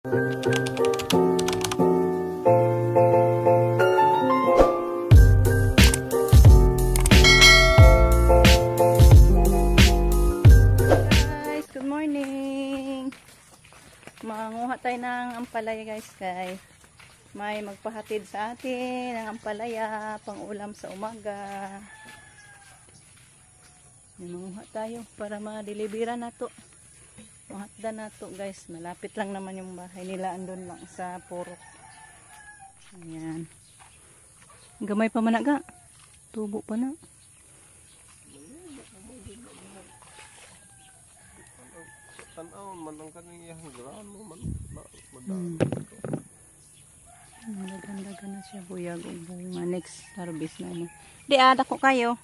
Good morning. Manguha tayo ng ampalaya guys. May magpahatid sa atin ng ampalaya pang ulam sa umaga. Manguha tayo para ma-delivera na to. Mahatda na to guys. Malapit lang naman yung bahay nila. Andun lang sa purok. Ayan. Gamay pa man aga. Tubo pa na. Tanaw man ang kaniyang grano man Maganda na siya buyag o bunga. Next harvest na ano. Di ada ko kayo.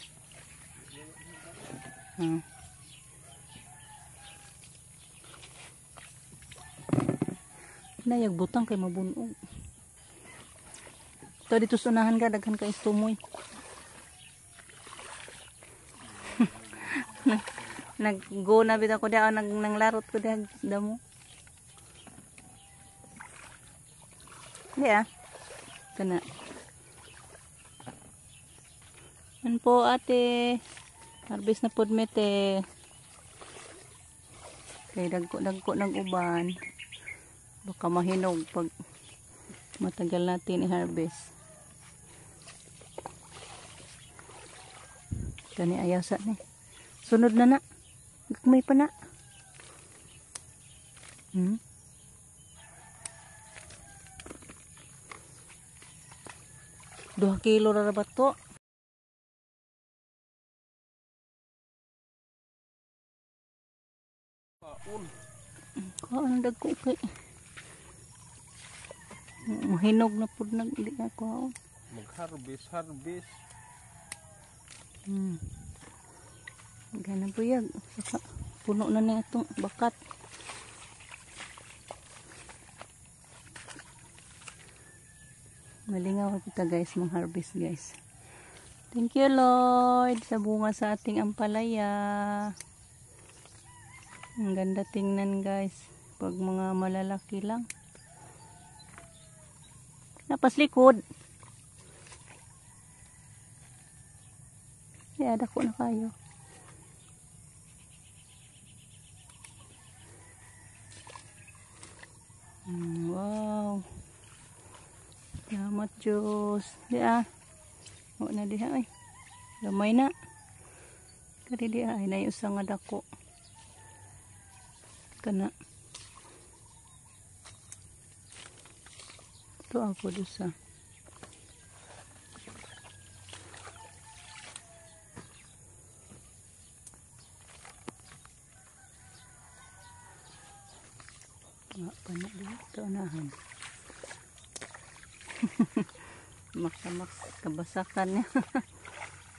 Nayag butang kay mabunog. Ito dito sunahan ka daghan ka istumoy. Nag-go na bitaw ko diha nanglarot ko diha damo. Di kana. Yan po ate. Harvest na pod mete. Kay dagko ng uban. Baka mahinog pag matagal natin i-harvest. Kani ayaw sa ni. Sunod na na. Gagmay pa na. 2 kilo ra ba to? Kaon dagko kay. Mahinog na pud nag di ako. Mag-harvest. Gana buyag. Saka puno na ni atong bakat. Malingaw kita guys, mag-harvest guys. Thank you Lord sa bunga sa ating ampalaya. Ang ganda tingnan guys. Pag mga malalaki lang. Napas likod. Ada ko na kayo. Wow. Salamat Diyos. Diya. O na diha ay. Gamay na. Kari diya ay nayusa nga dako. Kana. Ito ako dusa. Panak dito unahan. Maksamak kabasakan niya.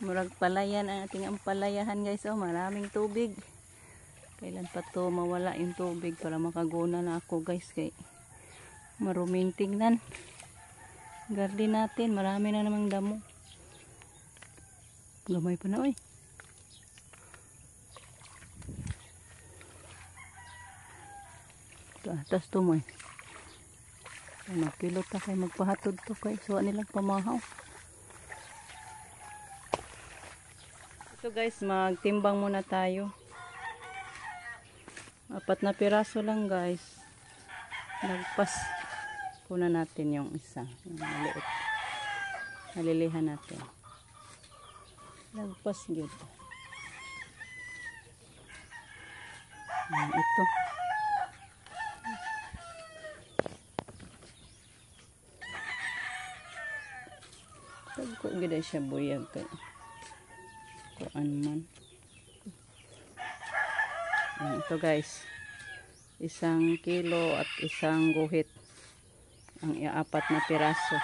Murag palayan ang ating ampalayahan guys. Oh, maraming tubig. Kailan pa to mawala yung tubig para makaguna na ako guys. Kay maruming tingnan. Garden natin. Marami na namang damo. Gamay pa na oy. Ito atas to mo eh. Magpilot ta kay magpahatod to kay suwa nilang pamahaw. Ito guys, magtimbang muna tayo. 4 na piraso lang guys. Nagpas kuna natin yung isa, yung maliit. Nalilihan natin. Nagpas gyud. Ito. Ko gida siya buyag kay kuan man. Ito guys, 1 kilo at 1 guhit ang 4 na piraso.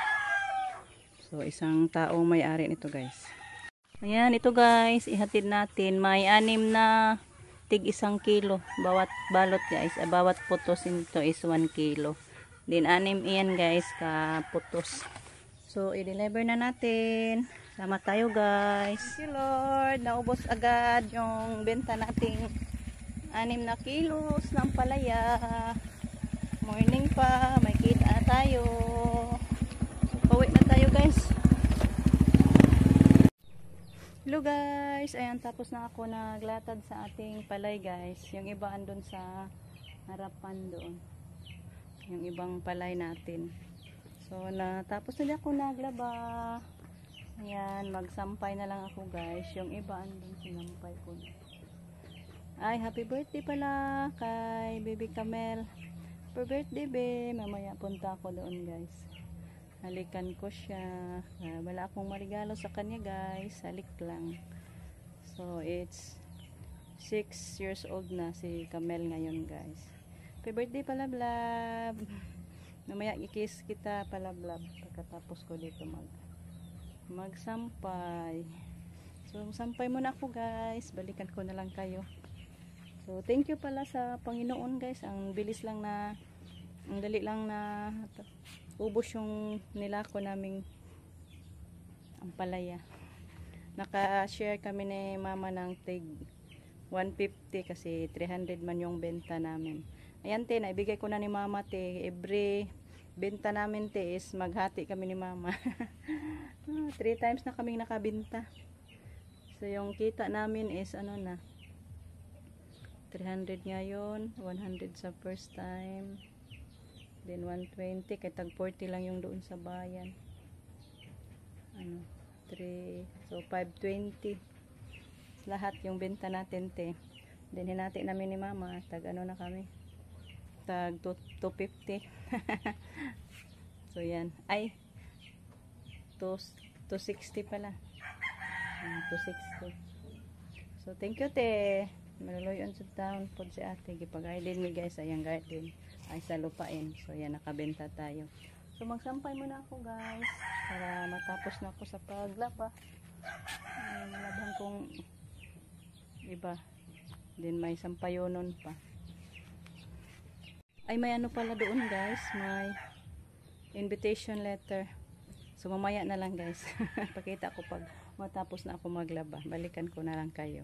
So isang tao may-ari nito guys. Ayan, ito guys, ihatid natin. May 6 na tig 1 kilo bawat balot guys. Bawat putos nito is 1 kilo. Din 6 iyan guys ka putos. So, i-deliver na natin. Salamat tayo guys. Thank you Lord. Naubos agad yung benta nating 6 na kilos ng palaya. Morning pa, may kita na tayo. So, pauwi na tayo guys. Hello guys, ayan tapos na ako naglatad sa ating palay guys. Yung iba andun sa harapan doon. Yung ibang palay natin. So natapos na ako naglaba. Ayan, magsampay na lang ako guys. Yung iba andun sinampay ko. Ay, happy birthday pala kay Baby Camel. Happy birthday be. Mamaya punta ako doon guys. Halikan ko siya. Wala akong marigalo sa kanya guys. Halik lang. So it's 6 years old na si Camel ngayon guys. Happy birthday pala blab. Mamaya i-kiss kita pala blab. Pagkatapos ko dito magsampay. So sampay muna ako guys. Balikan ko na lang kayo. So thank you pala sa Panginoon guys. Ang bilis lang na, ang dali lang na ubos yung nilako naming ampalaya. Naka-share kami ni mama ng tig 150 kasi 300 man yung benta namin. Ayan te, naibigay ko na ni mama te. Every benta namin te is maghati kami ni mama. 3 times na kaming nakabenta. So yung kita namin is ano na 300 ngayon, 100 sa first time. Then 120 kay tag 40 lang yung doon sa bayan. Ano, 3 so 520. Lahat yung benta natin te. Then hinati namin ni mama, tag ano na kami. Tag 250. So yan. Ay 260 pala. 260. So thank you te. Maluluyon sa town po si ate. Gipag-garden mi guys. Ayang garden. Ay sa lupain. So yan, nakabenta tayo. So magsampay muna ako guys. Para matapos na ako sa paglaba. Laban kong iba. Then may sampayonon pa. Ay may ano pala doon guys. May invitation letter. So mamaya na lang guys. Pakita ko pag matapos na ako maglaba. Balikan ko na lang kayo.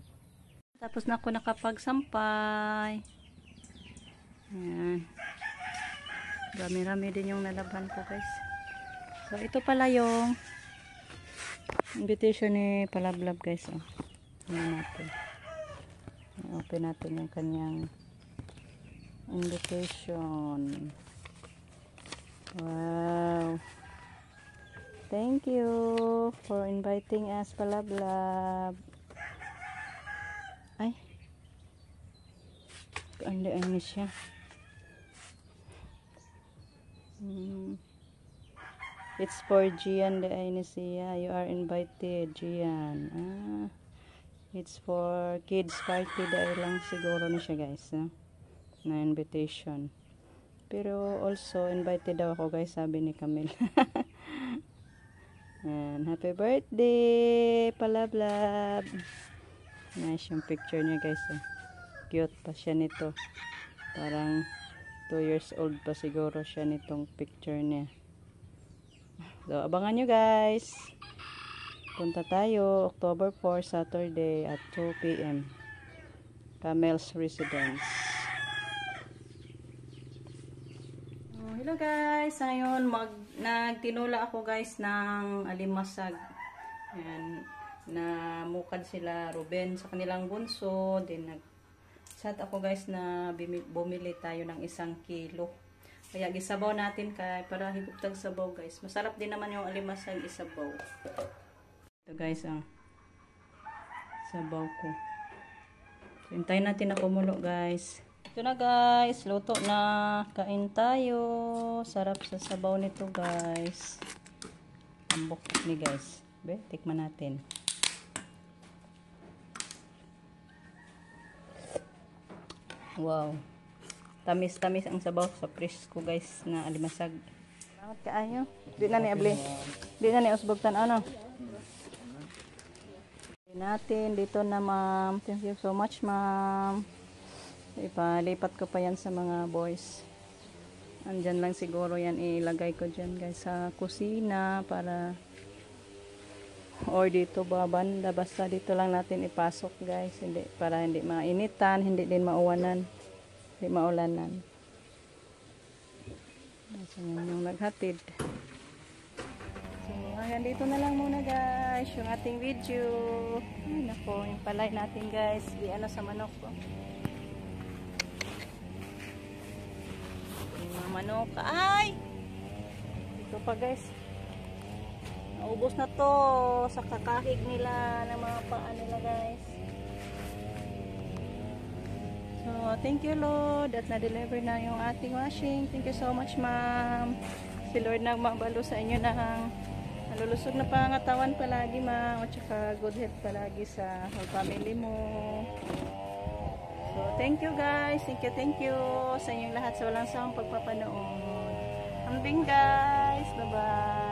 Tapos na ako nakapagsampay. Ayan. Rami-rami din yung nalaban ko guys. So ito pala yung invitation ni Palablab guys. Oh. Ayan natin. Open natin yung kanyang invitation. Wow. Thank you for inviting us Palablab. Ay. Andi ay ni siya. It's for Gian de Ainesia. You are invited, Gian. It's for kids party dahil lang siguro na siya guys. Na invitation. Pero also invited daw ako guys, sabi ni Camille. And happy birthday, Palablab. Nice yung picture niya guys. Cute pa siya nito. Parang 2 years old pa siguro siya nitong picture niya. So, abangan nyo guys. Punta tayo October 4, Saturday at 2 p.m. Camel's Residence. Hello guys. Ngayon, nagtinula ako guys ng alimasag. Ayan. Na mukad sila Ruben sa kanilang bunso. Then, nag-chat ako guys na bumili tayo ng 1 kilo. Kaya gisabaw natin para higuptag sabaw guys. Masarap din naman yung alimasag isabaw. Ito guys ang sabaw ko. So, hintayin natin na kumulo guys. Ito na guys. Luto na. Kain tayo. Sarap sa sabaw nito guys. Ambok ni guys. Be, tikman natin. Wow. Tamis-tamis ang sabaw sa presko guys na alimasag. Salamat kaayo. Di na ni abli. Di na ni usbogtan ano. Natin dito na ma'am. Thank you so much ma'am. Ipalipat ko pa yan sa mga boys. Andyan lang siguro yan ilagay ko dyan guys sa kusina para or dito babanda. Basta dito lang natin ipasok guys. Hindi, para hindi mainitan, hindi din mauwanan. Hindi maulanan. So, yun yung naghatid. So, hanggang dito na lang muna guys, yung ating video. Ay, nako, yung palay natin guys, di ano sa manok ko. Yung mga manok, ay! Ito pa guys. Naubos na to sa kakahig nila ng mga paa nila guys. So, thank you Lord at na-deliver na yung ating washing. Thank you so much ma'am. Si Lord na magbalo sa inyo ng nalulusog na pangatawan palagi ma'am. At saka good health palagi sa whole family mo. So, thank you guys. Thank you sa inyong lahat sa walang sawang pagpapanood. Hambing guys. Bye-bye.